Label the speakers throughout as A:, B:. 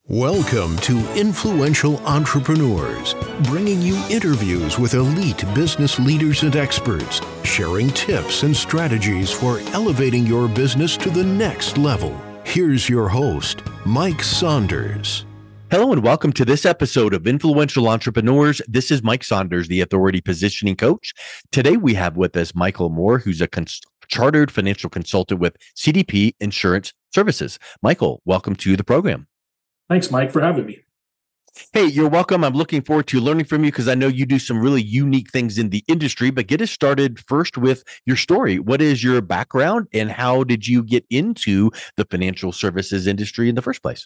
A: Welcome to Influential Entrepreneurs, bringing you interviews with elite business leaders and experts, sharing tips and strategies for elevating your business to the next level. Here's your host, Mike Saunders.
B: Hello and welcome to this episode of Influential Entrepreneurs. This is Mike Saunders, the Authority Positioning Coach. Today we have with us Michael Moore, who's a chartered financial consultant with CDP Insurance Services. Michael, welcome to the program.
C: Thanks, Mike, for having me.
B: Hey, you're welcome. I'm looking forward to learning from you because I know you do some really unique things in the industry, but get us started first with your story. What is your background and how did you get into the financial services industry in the first place?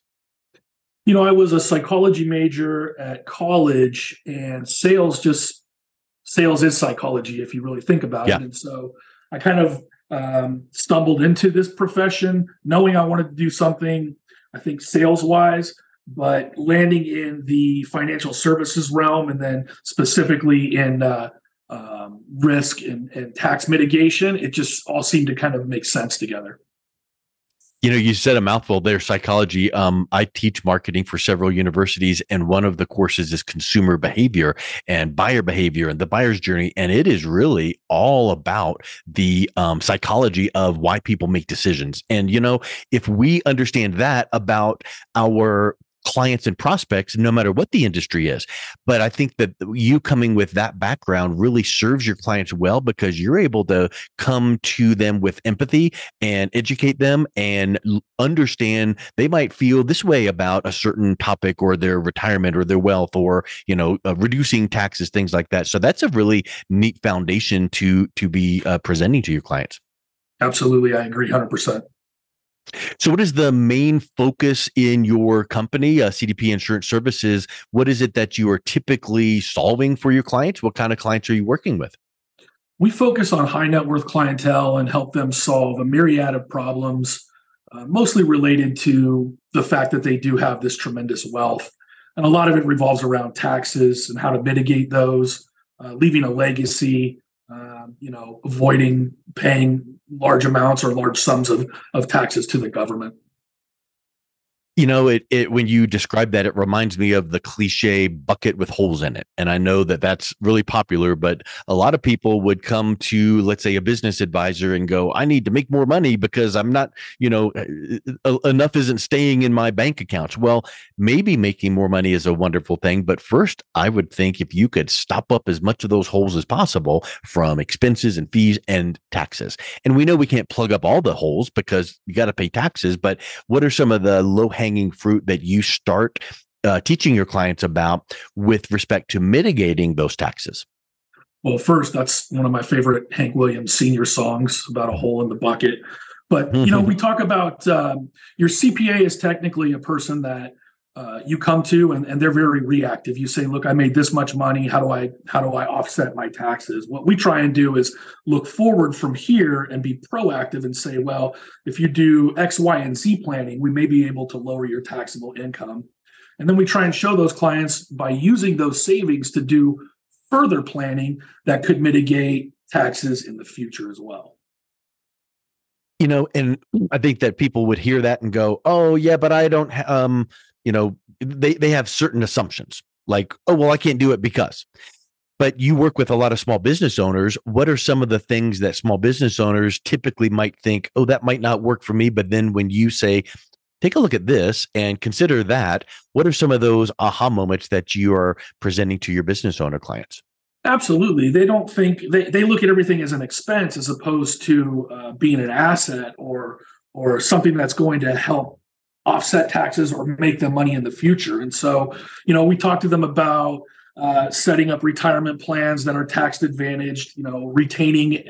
C: You know, I was a psychology major at college, and sales is psychology if you really think about it. And so I kind of stumbled into this profession knowing I wanted to do something, I think, sales-wise, but landing in the financial services realm and then specifically in risk and tax mitigation, it just all seemed to kind of make sense together.
B: You know, you said a mouthful there, psychology. I teach marketing for several universities, and one of the courses is consumer behavior and buyer behavior and the buyer's journey. And it is really all about the psychology of why people make decisions. And, you know, if we understand that about our clients and prospects, no matter what the industry is. But I think that you coming with that background really serves your clients well because you're able to come to them with empathy and educate them and understand they might feel this way about a certain topic or their retirement or their wealth or, you know, reducing taxes, things like that. So that's a really neat foundation to be presenting to your clients.
C: Absolutely. I agree 100%.
B: So what is the main focus in your company, CDP Insurance Services? What is it that you are typically solving for your clients? What kind of clients are you working with?
C: We focus on high net worth clientele and help them solve a myriad of problems, mostly related to the fact that they do have this tremendous wealth. And a lot of it revolves around taxes and how to mitigate those, leaving a legacy, avoiding paying large amounts or large sums of taxes to the government.
B: You know, it when you describe that, it reminds me of the cliche bucket with holes in it. And I know that that's really popular, but a lot of people would come to, let's say, a business advisor and go, I need to make more money because I'm not, enough isn't staying in my bank accounts. Well, maybe making more money is a wonderful thing. But first, I would think if you could stop up as much of those holes as possible from expenses and fees and taxes. And we know we can't plug up all the holes because you got to pay taxes. But what are some of the low-hanging fruit that you start teaching your clients about with respect to mitigating those taxes?
C: Well, first, that's one of my favorite Hank Williams Sr. songs about a hole in the bucket. But, we talk about your CPA is technically a person that you come to and they're very reactive. You say, look, I made this much money. How do I offset my taxes? What we try and do is look forward from here and be proactive and say, well, if you do X, Y, and Z planning, we may be able to lower your taxable income. And then we try and show those clients by using those savings to do further planning that could mitigate taxes in the future as well.
B: You know, and I think that people would hear that and go, oh, yeah, but I don't they have certain assumptions like, oh, well, I can't do it because. But you work with a lot of small business owners. What are some of the things that small business owners typically might think, oh, that might not work for me? But then when you say, take a look at this and consider that, what are some of those aha moments that you are presenting to your business owner clients?
C: Absolutely. They don't think they look at everything as an expense as opposed to being an asset or something that's going to help offset taxes or make them money in the future. And so, we talk to them about setting up retirement plans that are tax advantaged, retaining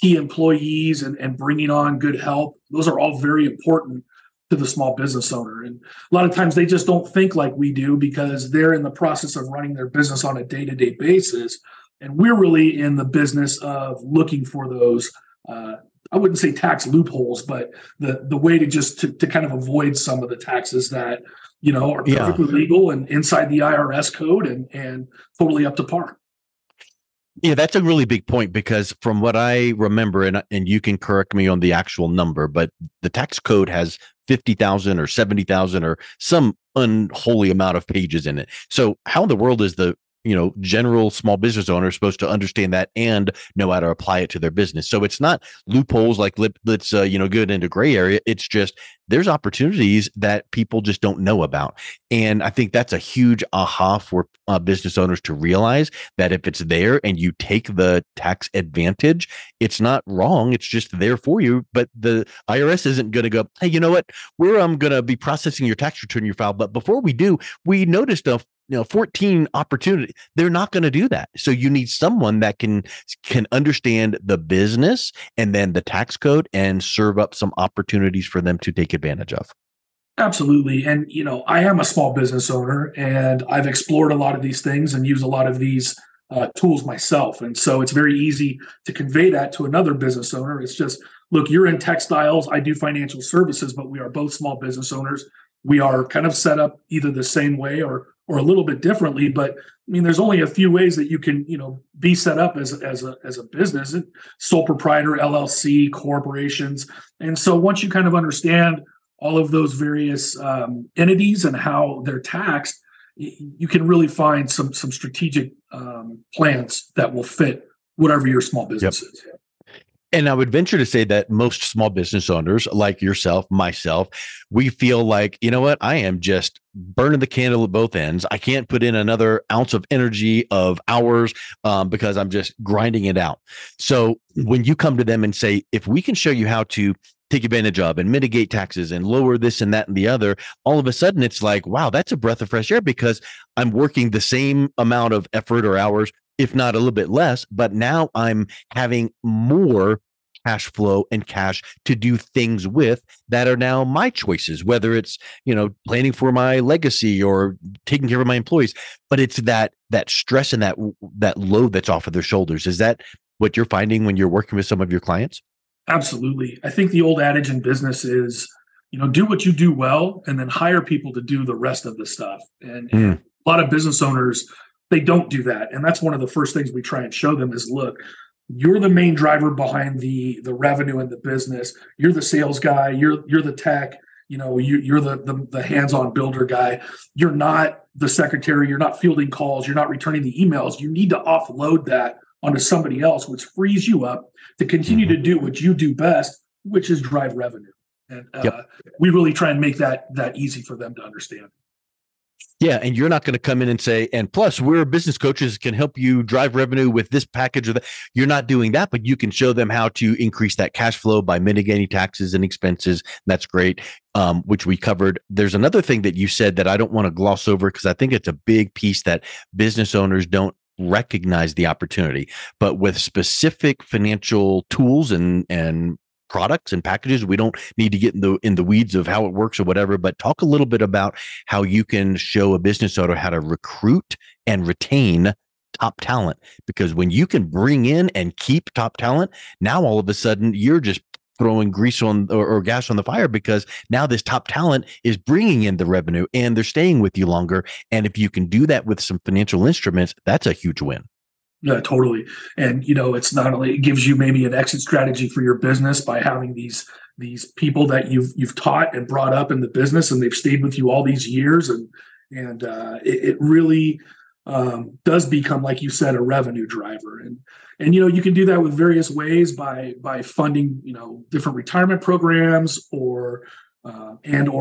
C: key employees and bringing on good help. Those are all very important to the small business owner. And a lot of times they just don't think like we do because they're in the process of running their business on a day-to-day basis. And we're really in the business of looking for those I wouldn't say tax loopholes, but the way to kind of avoid some of the taxes that, are perfectly legal and inside the IRS code and totally up to par.
B: Yeah, that's a really big point because from what I remember, and you can correct me on the actual number, but the tax code has 50,000 or 70,000 or some unholy amount of pages in it. So how in the world is the general small business owner supposed to understand that and know how to apply it to their business? So it's not loopholes like let's get into gray area. It's just there's opportunities that people just don't know about. And I think that's a huge aha for business owners to realize that if it's there and you take the tax advantage, it's not wrong. It's just there for you. But the IRS isn't going to go, hey, you know what? We're going to be processing your tax return, your file. But before we do, we noticed a 14 opportunity. They're not going to do that. So you need someone that can understand the business and then the tax code and serve up some opportunities for them to take advantage of.
C: Absolutely. And, I am a small business owner and I've explored a lot of these things and use a lot of these tools myself. And so it's very easy to convey that to another business owner. It's just, look, you're in textiles. I do financial services, but we are both small business owners. We are kind of set up either the same way or a little bit differently. But I mean, there's only a few ways that you can, be set up as a business, sole proprietor, LLC, corporations. And so once you kind of understand all of those various entities and how they're taxed, you can really find some strategic plans that will fit whatever your small business is.
B: And I would venture to say that most small business owners like yourself, myself, we feel like, you know what, I am just burning the candle at both ends. I can't put in another ounce of energy of hours because I'm just grinding it out. So when you come to them and say, if we can show you how to take advantage of and mitigate taxes and lower this and that and the other, all of a sudden it's like, wow, that's a breath of fresh air because I'm working the same amount of effort or hours, if not a little bit less, but now I'm having more cash flow and cash to do things with that are now my choices, whether it's, planning for my legacy or taking care of my employees, but it's that stress and that load that's off of their shoulders. Is that what you're finding when you're working with some of your clients?
C: Absolutely. I think the old adage in business is, do what you do well and then hire people to do the rest of the stuff. And a lot of business owners, they don't do that. And that's one of the first things we try and show them is, look, you're the main driver behind the revenue in the business. You're the sales guy. You're the tech. You're the hands-on builder guy. You're not the secretary. You're not fielding calls. You're not returning the emails. You need to offload that onto somebody else, which frees you up to continue to do what you do best, which is drive revenue. And we really try and make that easy for them to understand.
B: Yeah. And you're not going to come in and say, and plus we're business coaches can help you drive revenue with this package or that. You're not doing that, but you can show them how to increase that cash flow by mitigating taxes and expenses. That's great. Which we covered. There's another thing that you said that I don't want to gloss over because I think it's a big piece that business owners don't recognize the opportunity, but with specific financial tools and products and packages, we don't need to get in the weeds of how it works or whatever, but talk a little bit about how you can show a business owner how to recruit and retain top talent. Because when you can bring in and keep top talent, now all of a sudden you're just throwing grease on or gas on the fire because now this top talent is bringing in the revenue and they're staying with you longer. And if you can do that with some financial instruments, that's a huge win.
C: Yeah, totally. And, it's not only, it gives you maybe an exit strategy for your business by having these people that you've taught and brought up in the business and they've stayed with you all these years. And it really does become, like you said, a revenue driver. And you can do that with various ways by funding, different retirement programs or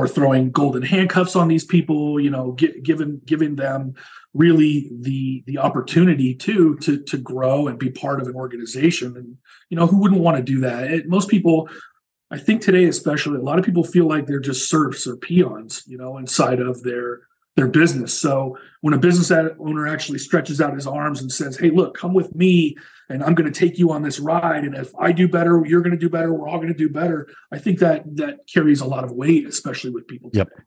C: throwing golden handcuffs on these people, giving them really the opportunity to grow and be part of an organization. And, who wouldn't want to do that? Most people, I think today, especially, a lot of people feel like they're just serfs or peons, inside of their business. So when a business owner actually stretches out his arms and says, hey, look, come with me and I'm going to take you on this ride. And if I do better, you're going to do better. We're all going to do better. I think that carries a lot of weight, especially with people today.
B: Yep.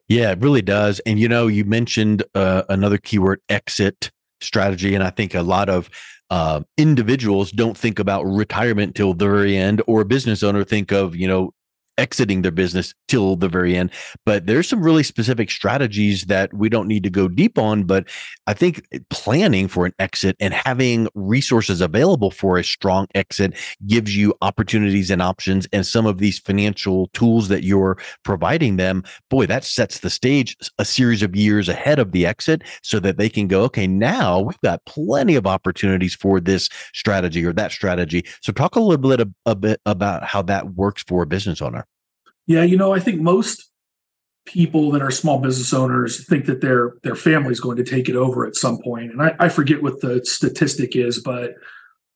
B: Yeah, it really does. And, you mentioned another keyword, exit strategy. And I think a lot of individuals don't think about retirement till the very end, or a business owner think of, exiting their business till the very end. But there's some really specific strategies that we don't need to go deep on. But I think planning for an exit and having resources available for a strong exit gives you opportunities and options, and some of these financial tools that you're providing them, boy, that sets the stage a series of years ahead of the exit so that they can go, okay, now we've got plenty of opportunities for this strategy or that strategy. So talk a little bit a bit about how that works for a business owner.
C: Yeah, I think most people that are small business owners think that their family is going to take it over at some point. And I forget what the statistic is, but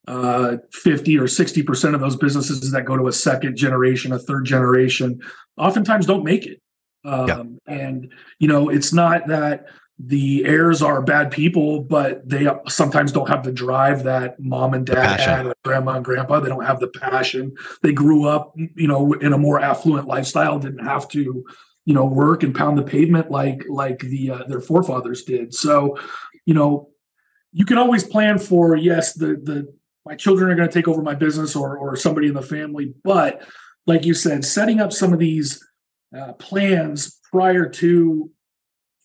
C: 50 or 60% of those businesses that go to a second generation, a third generation, oftentimes don't make it. And, it's not that the heirs are bad people, but they sometimes don't have the drive that mom and dad had, or grandma and grandpa. They don't have the passion. They grew up, in a more affluent lifestyle, didn't have to, work and pound the pavement like their forefathers did. So, you can always plan for, yes, my children are going to take over my business or somebody in the family. But like you said, setting up some of these plans prior to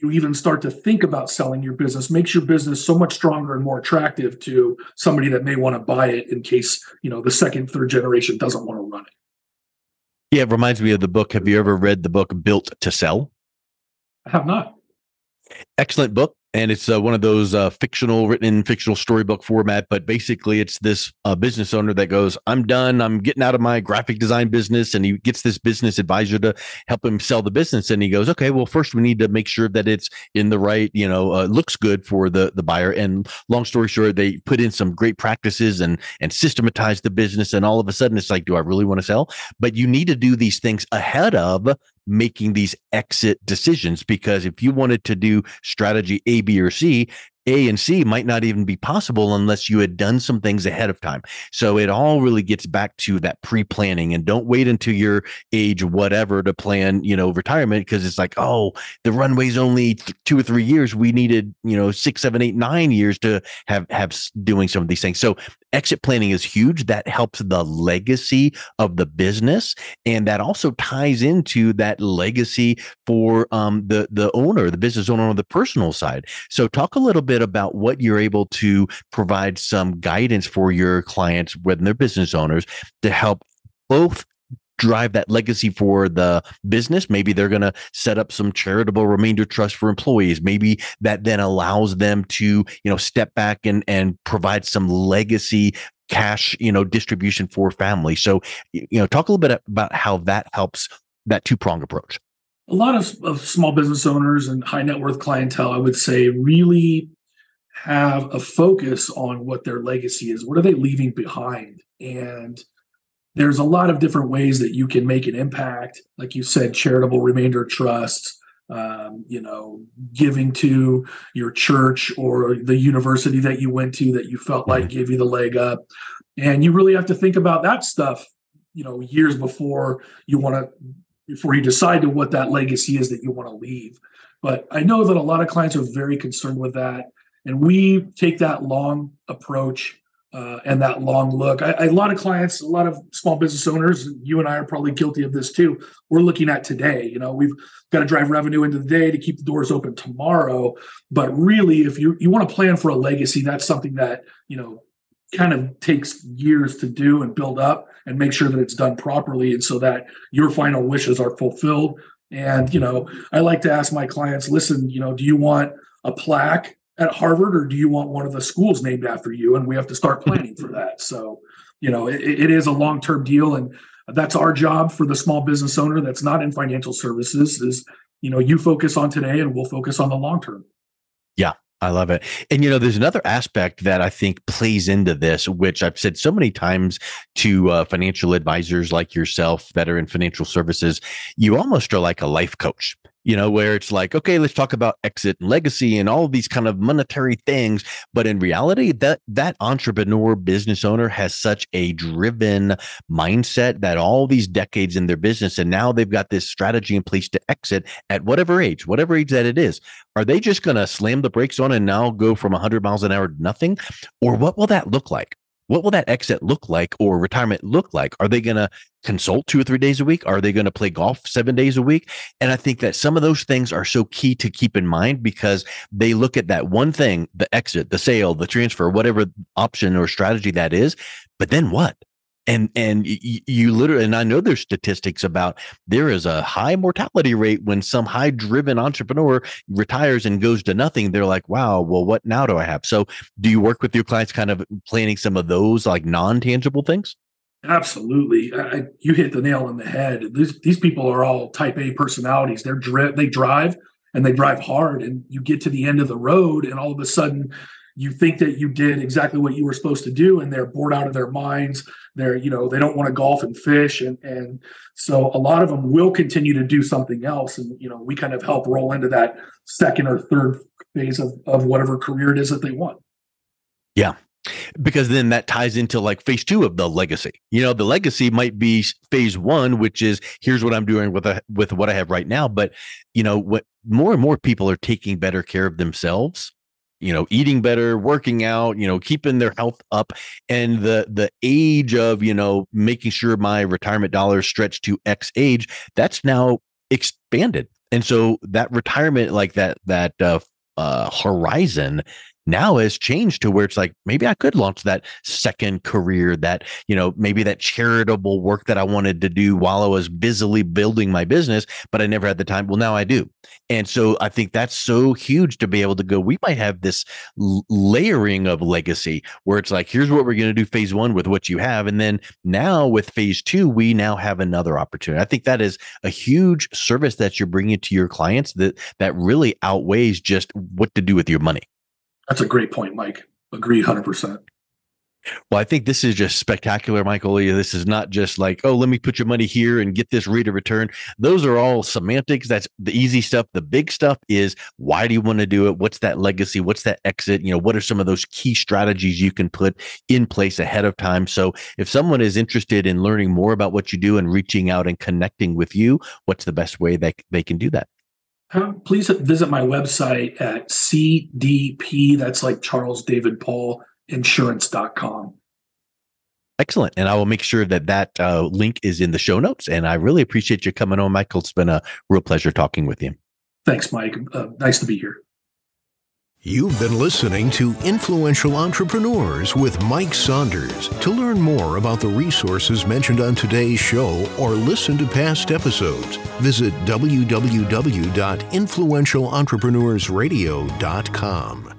C: you even start to think about selling your business makes your business so much stronger and more attractive to somebody that may want to buy it in case, the second, third generation doesn't want to run it.
B: Yeah, it reminds me of the book. Have you ever read the book Built to Sell?
C: I have not.
B: Excellent book. And it's one of those written in fictional storybook format. But basically, it's this business owner that goes, I'm done. I'm getting out of my graphic design business. And he gets this business advisor to help him sell the business. And he goes, okay, well, first we need to make sure that it's in the right, looks good for the buyer. And long story short, they put in some great practices and systematize the business. And all of a sudden, it's like, do I really want to sell? But you need to do these things ahead of making these exit decisions, because if you wanted to do strategy A, B, or C, A and C might not even be possible unless you had done some things ahead of time. So it all really gets back to that pre-planning, and don't wait until your age, whatever, to plan, retirement, because it's like, oh, the runway's only 2 or 3 years. We needed, 6, 7, 8, 9 years to have doing some of these things. So exit planning is huge. That helps the legacy of the business. And that also ties into that legacy for the owner, the business owner on the personal side. So talk a little bit about what you're able to provide some guidance for your clients when they're business owners to help both drive that legacy for the business. Maybe they're going to set up some charitable remainder trust for employees. Maybe that then allows them to, step back and provide some legacy cash, distribution for family. So, talk a little bit about how that helps, that two-pronged approach.
C: A lot of small business owners and high net worth clientele, I would say, really have a focus on what their legacy is. What are they leaving behind? And there's a lot of different ways that you can make an impact. Like you said, charitable remainder trusts, giving to your church or the university that you went to that you felt like gave you the leg up. And you really have to think about that stuff, years before you decide to what that legacy is that you want to leave. But I know that a lot of clients are very concerned with that. And we take that long approach and that long look. A lot of clients, a lot of small business owners, you and I are probably guilty of this too. We're looking at today. We've got to drive revenue into the day to keep the doors open tomorrow. But really, if you want to plan for a legacy, that's something that, kind of takes years to do and build up and make sure that it's done properly, and so that your final wishes are fulfilled. And, I like to ask my clients, listen, do you want a plaque at Harvard, or do you want one of the schools named after you? And we have to start planning for that. So, it is a long-term deal. And that's our job for the small business owner that's not in financial services is, you focus on today and we'll focus on the long term.
B: Yeah. I love it. And, there's another aspect that I think plays into this, which I've said so many times to financial advisors like yourself that are in financial services. You almost are like a life coach, where it's like, okay, let's talk about exit and legacy and all of these kind of monetary things. But in reality, that entrepreneur business owner has such a driven mindset that all these decades in their business, and now they've got this strategy in place to exit at whatever age that it is. Are they just going to slam the brakes on and now go from 100 miles an hour to nothing? Or what will that look like? what will that exit look like or retirement look like? Are they going to consult 2 or 3 days a week? Are they going to play golf 7 days a week? And I think that some of those things are so key to keep in mind because they look at that one thing, the exit, the sale, the transfer, whatever option or strategy that is. But then what? And you literally, and I know there's statistics about there is a high mortality rate when some high driven entrepreneur retires and goes to nothing. They're like, wow, well, what now do I have? So do you work with your clients kind of planning some of those like non-tangible things?
C: Absolutely. You hit the nail on the head. These people are all type A personalities. They drive and they drive hard, and you get to the end of the road and all of a sudden you think that you did exactly what you were supposed to do, and they're bored out of their minds. They don't want to golf and fish. And so a lot of them will continue to do something else. And, we kind of help roll into that second or third phase of whatever career it is that they want.
B: Yeah. Because then that ties into like phase 2 of the legacy. The legacy might be phase 1, which is here's what I'm doing with what I have right now. But, what more and more people are taking better care of themselves, eating better, working out, keeping their health up. And the age of, making sure my retirement dollars stretch to X age, that's now expanded. And so that retirement, like that horizon now has changed to where it's like, maybe I could launch that second career, that, maybe that charitable work that I wanted to do while I was busily building my business, but I never had the time. Well, now I do. And so I think that's so huge to be able to go, we might have this layering of legacy where it's like, here's what we're going to do phase 1 with what you have. And then now with phase 2, we now have another opportunity. I think that is a huge service that you're bringing to your clients that really outweighs just what to do with your money.
C: That's a great point, Mike. Agreed 100%.
B: Well, I think this is just spectacular, Michael. This is not just like, oh, let me put your money here and get this rate of return. Those are all semantics. That's the easy stuff. The big stuff is, why do you want to do it? What's that legacy? What's that exit? What are some of those key strategies you can put in place ahead of time? So if someone is interested in learning more about what you do and reaching out and connecting with you, what's the best way that they can do that?
C: Please visit my website at CDP, that's like Charles David Paul, insurance.com.
B: Excellent. And I will make sure that link is in the show notes. And I really appreciate you coming on, Michael. It's been a real pleasure talking with you.
C: Thanks, Mike. Nice to be here.
A: You've been listening to Influential Entrepreneurs with Mike Saunders. To learn more about the resources mentioned on today's show or listen to past episodes, visit www.influentialentrepreneurssradio.com.